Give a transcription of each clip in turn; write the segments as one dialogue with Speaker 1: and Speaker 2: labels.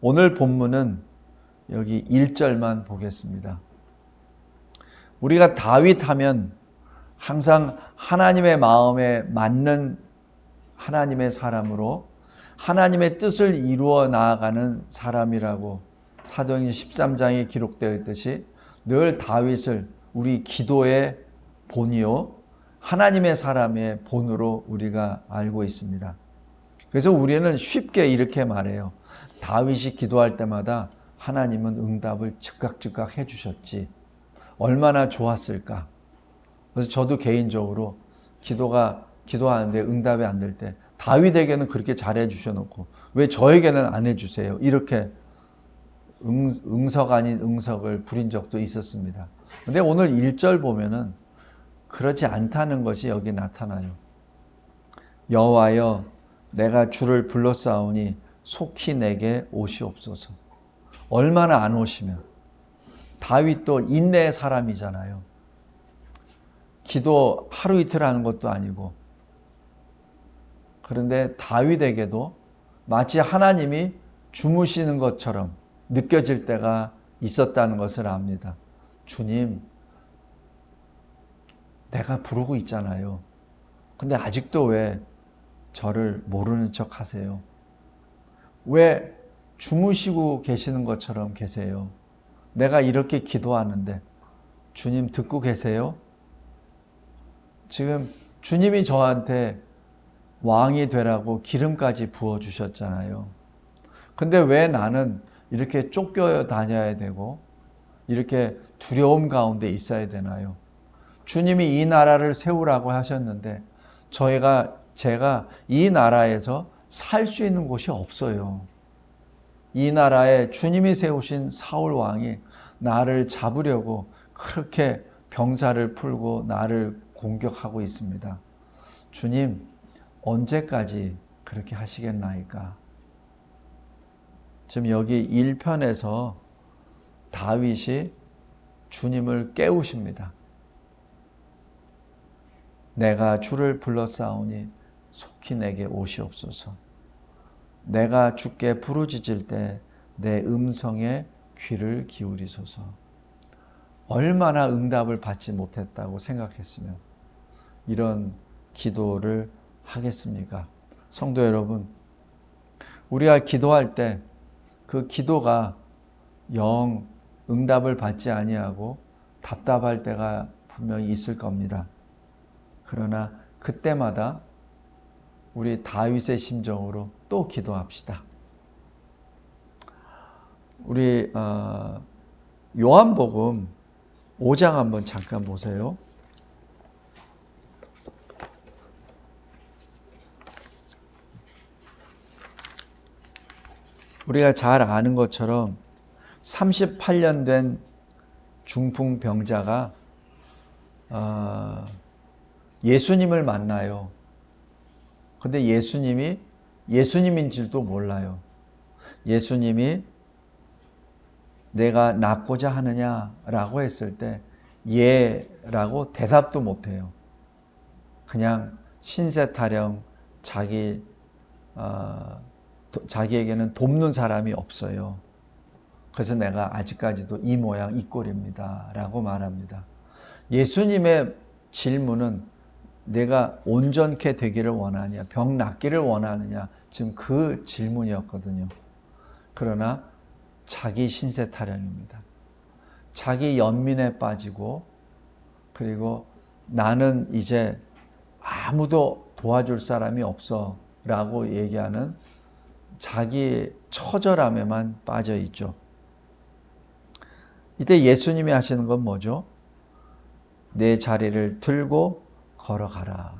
Speaker 1: 오늘 본문은 여기 1절만 보겠습니다. 우리가 다윗 하면 항상 하나님의 마음에 맞는 하나님의 사람으로 하나님의 뜻을 이루어 나아가는 사람이라고 사도행전 13장에 기록되어 있듯이 늘 다윗을 우리 기도의 본이요 하나님의 사람의 본으로 우리가 알고 있습니다. 그래서 우리는 쉽게 이렇게 말해요. 다윗이 기도할 때마다 하나님은 응답을 즉각 해주셨지. 얼마나 좋았을까. 그래서 저도 개인적으로 기도하는데 응답이 안 될 때 다윗에게는 그렇게 잘해 주셔놓고 왜 저에게는 안 해주세요. 이렇게 응석 아닌 응석을 부린 적도 있었습니다. 근데 오늘 1절 보면은 그렇지 않다는 것이 여기 나타나요. 여호와여 내가 주를 불렀사오니 속히 내게 오시옵소서. 얼마나 안 오시면. 다윗도 인내의 사람이잖아요. 기도 하루 이틀 하는 것도 아니고. 그런데 다윗에게도 마치 하나님이 주무시는 것처럼 느껴질 때가 있었다는 것을 압니다. 주님, 내가 부르고 있잖아요. 근데 아직도 왜 저를 모르는 척 하세요? 왜 주무시고 계시는 것처럼 계세요? 내가 이렇게 기도하는데 주님 듣고 계세요? 지금 주님이 저한테 왕이 되라고 기름까지 부어주셨잖아요. 근데 왜 나는 이렇게 쫓겨 다녀야 되고 이렇게 두려움 가운데 있어야 되나요? 주님이 이 나라를 세우라고 하셨는데 제가 이 나라에서 살 수 있는 곳이 없어요. 이 나라에 주님이 세우신 사울 왕이 나를 잡으려고 그렇게 병사를 풀고 나를 공격하고 있습니다. 주님, 언제까지 그렇게 하시겠나이까? 지금 여기 1편에서 다윗이 주님을 깨우십니다. 내가 주를 불렀사오니 속히 내게 오시옵소서. 내가 주께 부르짖을 때 내 음성에 귀를 기울이소서. 얼마나 응답을 받지 못했다고 생각했으면 이런 기도를 하겠습니까? 성도 여러분, 우리가 기도할 때 그 기도가 영 응답을 받지 아니하고 답답할 때가 분명히 있을 겁니다. 그러나 그때마다 우리 다윗의 심정으로 또 기도합시다. 우리 요한복음 5장 한번 잠깐 보세요. 우리가 잘 아는 것처럼 38년 된 중풍병자가 예수님을 만나요. 근데 예수님인 줄도 몰라요. 예수님이 내가 낫고자 하느냐라고 했을 때 예라고 대답도 못해요. 그냥 신세타령 자기에게는 돕는 사람이 없어요. 그래서 내가 아직까지도 이 모양 이 꼴입니다 라고 말합니다. 예수님의 질문은 내가 온전케 되기를 원하냐, 병 낫기를 원하느냐, 지금 그 질문이었거든요. 그러나 자기 신세 타령입니다. 자기 연민에 빠지고 그리고 나는 이제 아무도 도와줄 사람이 없어 라고 얘기하는 자기 처절함에만 빠져 있죠. 이때 예수님이 하시는 건 뭐죠? 내 자리를 들고 걸어가라.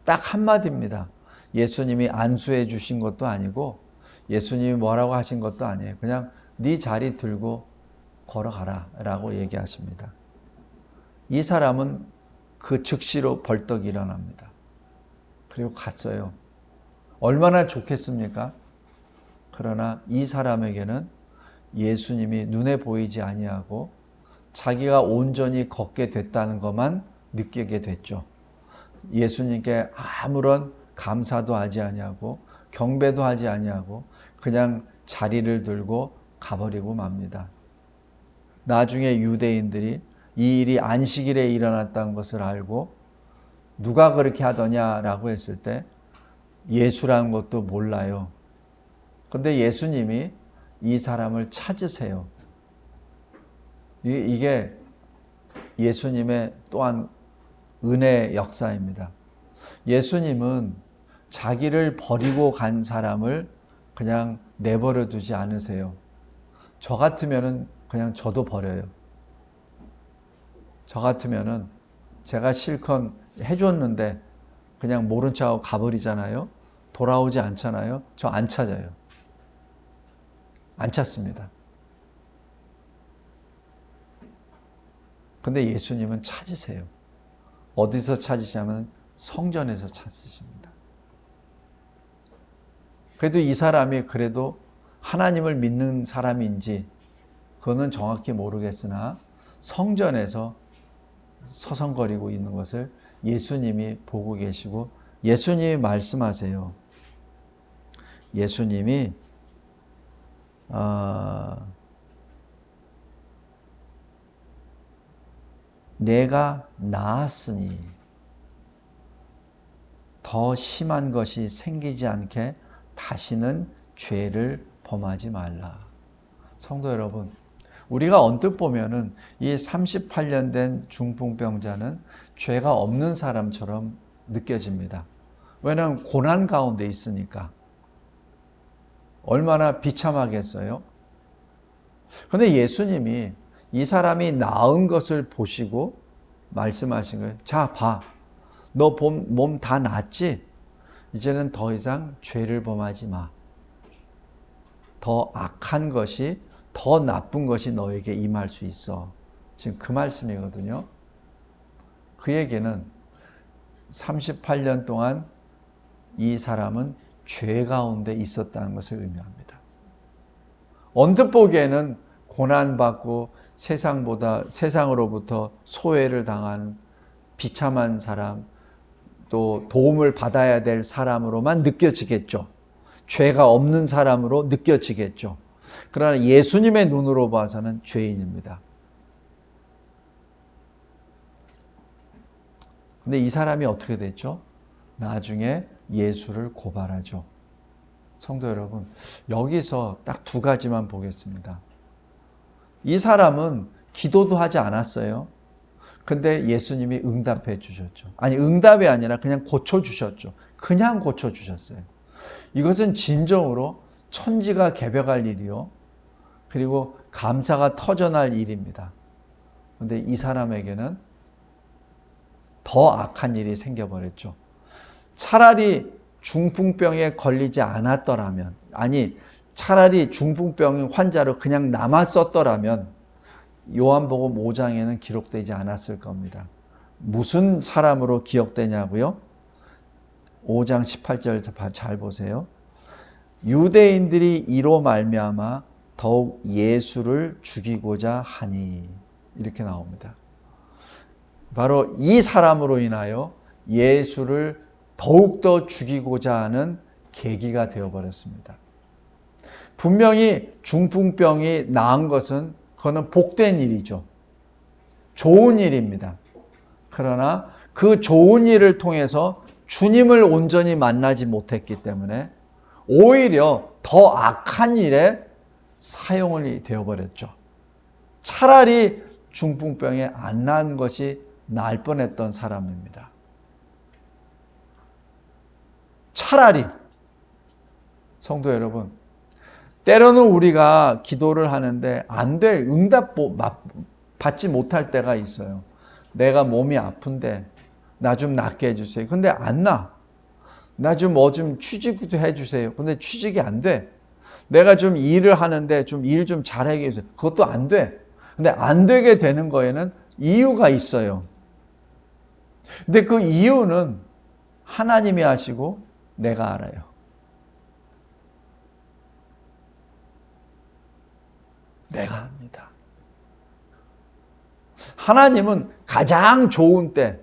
Speaker 1: 딱 한마디입니다. 예수님이 안수해 주신 것도 아니고 예수님이 뭐라고 하신 것도 아니에요. 그냥 네 자리 들고 걸어가라 라고 얘기하십니다. 이 사람은 그 즉시로 벌떡 일어납니다. 그리고 갔어요. 얼마나 좋겠습니까? 그러나 이 사람에게는 예수님이 눈에 보이지 아니하고 자기가 온전히 걷게 됐다는 것만 느끼게 됐죠. 예수님께 아무런 감사도 하지 아니하고 경배도 하지 아니하고 그냥 자리를 들고 가버리고 맙니다. 나중에 유대인들이 이 일이 안식일에 일어났다는 것을 알고 누가 그렇게 하더냐라고 했을 때 예수라는 것도 몰라요. 근데 예수님이 이 사람을 찾으세요. 이게 예수님의 또한 은혜의 역사입니다. 예수님은 자기를 버리고 간 사람을 그냥 내버려 두지 않으세요. 저 같으면은 그냥 저도 버려요. 저 같으면은 제가 실컷 해줬는데 그냥 모른 척하고 가버리잖아요. 돌아오지 않잖아요. 저 안 찾아요. 안 찾습니다. 근데 예수님은 찾으세요. 어디서 찾으시냐면 성전에서 찾으십니다. 그래도 이 사람이 그래도 하나님을 믿는 사람인지 그거는 정확히 모르겠으나 성전에서 서성거리고 있는 것을 예수님이 보고 계시고 예수님이 말씀하세요. 예수님이 내가 나았으니 더 심한 것이 생기지 않게 다시는 죄를 범하지 말라. 성도 여러분, 우리가 언뜻 보면은 이 38년 된 중풍병자는 죄가 없는 사람처럼 느껴집니다. 왜냐하면 고난 가운데 있으니까. 얼마나 비참하겠어요? 근데 예수님이 이 사람이 나은 것을 보시고 말씀하신 거예요. 자, 봐. 너 몸 다 낫지? 이제는 더 이상 죄를 범하지 마. 더 악한 것이, 더 나쁜 것이 너에게 임할 수 있어. 지금 그 말씀이거든요. 그 얘기는 38년 동안 이 사람은 죄 가운데 있었다는 것을 의미합니다. 언뜻 보기에는 고난받고 세상으로부터 소외를 당한 비참한 사람, 또 도움을 받아야 될 사람으로만 느껴지겠죠. 죄가 없는 사람으로 느껴지겠죠. 그러나 예수님의 눈으로 봐서는 죄인입니다. 근데 이 사람이 어떻게 됐죠? 나중에 예수를 고발하죠. 성도 여러분, 여기서 딱 두 가지만 보겠습니다. 이 사람은 기도도 하지 않았어요. 근데 예수님이 응답해 주셨죠. 아니, 응답이 아니라 그냥 고쳐주셨죠. 그냥 고쳐주셨어요. 이것은 진정으로 천지가 개벽할 일이요. 그리고 감사가 터져날 일입니다. 근데 이 사람에게는 더 악한 일이 생겨버렸죠. 차라리 중풍병에 걸리지 않았더라면, 아니, 차라리 중풍병 환자로 그냥 남았었더라면 요한복음 5장에는 기록되지 않았을 겁니다. 무슨 사람으로 기억되냐고요? 5장 18절 잘 보세요. 유대인들이 이로 말미암아 더욱 예수를 죽이고자 하니, 이렇게 나옵니다. 바로 이 사람으로 인하여 예수를 더욱더 죽이고자 하는 계기가 되어버렸습니다. 분명히 중풍병이 나은 것은 그거는 복된 일이죠. 좋은 일입니다. 그러나 그 좋은 일을 통해서 주님을 온전히 만나지 못했기 때문에 오히려 더 악한 일에 사용이 되어버렸죠. 차라리 중풍병에 안 난 것이 나을 뻔했던 사람입니다. 차라리. 성도 여러분, 때로는 우리가 기도를 하는데 안 돼. 응답 받지 못할 때가 있어요. 내가 몸이 아픈데 나 좀 낫게 해주세요. 근데 안 나. 나 좀 취직도 해주세요. 근데 취직이 안 돼. 내가 좀 일을 하는데 좀 일 좀 잘하게 해주세요. 그것도 안 돼. 근데 안 되게 되는 거에는 이유가 있어요. 근데 그 이유는 하나님이 아시고 내가 알아요. 내가 합니다. 하나님은 가장 좋은 때,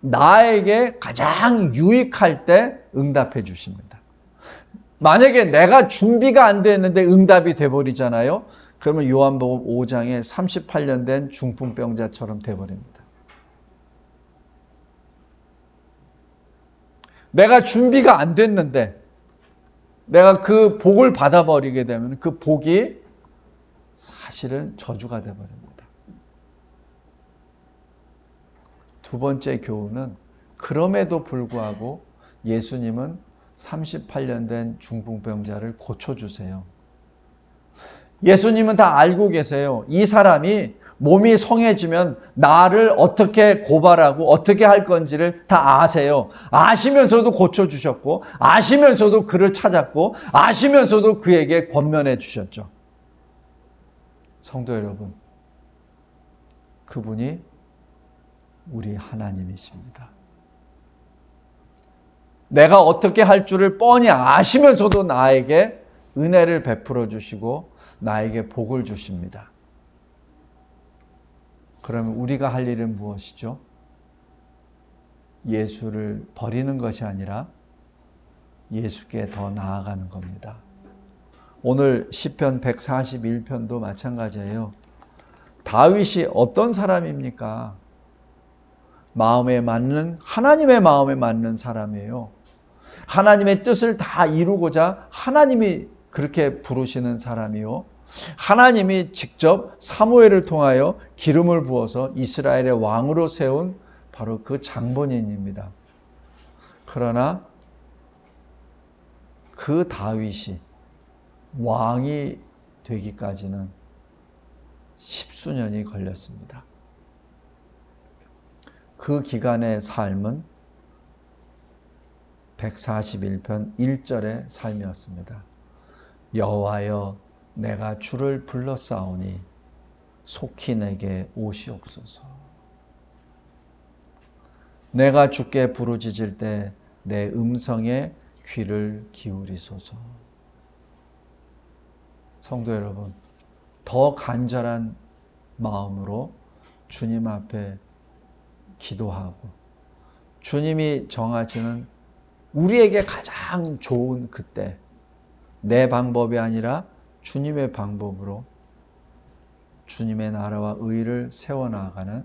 Speaker 1: 나에게 가장 유익할 때 응답해 주십니다. 만약에 내가 준비가 안 됐는데 응답이 돼버리잖아요. 그러면 요한복음 5장에 38년 된 중풍병자처럼 돼버립니다. 내가 준비가 안 됐는데 내가 그 복을 받아버리게 되면 그 복이 사실은 저주가 돼버립니다. 두 번째 교훈은 그럼에도 불구하고 예수님은 38년 된 중풍병자를 고쳐주세요. 예수님은 다 알고 계세요. 이 사람이 몸이 성해지면 나를 어떻게 고발하고 어떻게 할 건지를 다 아세요. 아시면서도 고쳐주셨고 아시면서도 그를 찾았고 아시면서도 그에게 권면해 주셨죠. 성도 여러분, 그분이 우리 하나님이십니다. 내가 어떻게 할 줄을 뻔히 아시면서도 나에게 은혜를 베풀어 주시고 나에게 복을 주십니다. 그러면 우리가 할 일은 무엇이죠? 예수를 버리는 것이 아니라 예수께 더 나아가는 겁니다. 오늘 시편 141편도 마찬가지예요. 다윗이 어떤 사람입니까? 마음에 맞는, 하나님의 마음에 맞는 사람이에요. 하나님의 뜻을 다 이루고자 하나님이 그렇게 부르시는 사람이요. 하나님이 직접 사무엘을 통하여 기름을 부어서 이스라엘의 왕으로 세운 바로 그 장본인입니다. 그러나 그 다윗이 왕이 되기까지는 10수년이 걸렸습니다. 그 기간의 삶은 141편 1절의 삶이었습니다. 여호와여 내가 주를 불렀사오니 속히 내게 오시옵소서. 내가 주께 부르짖을 때 내 음성에 귀를 기울이소서. 성도 여러분, 더 간절한 마음으로 주님 앞에 기도하고 주님이 정하시는 우리에게 가장 좋은 그때, 내 방법이 아니라 주님의 방법으로 주님의 나라와 의를 세워나가는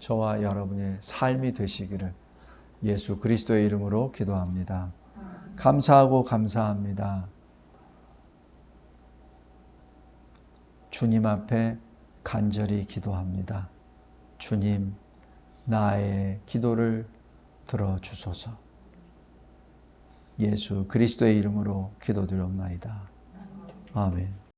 Speaker 1: 저와 여러분의 삶이 되시기를 예수 그리스도의 이름으로 기도합니다. 감사하고 감사합니다. 주님 앞에 간절히 기도합니다. 주님, 나의 기도를 들어주소서. 예수 그리스도의 이름으로 기도드렸나이다. 아멘.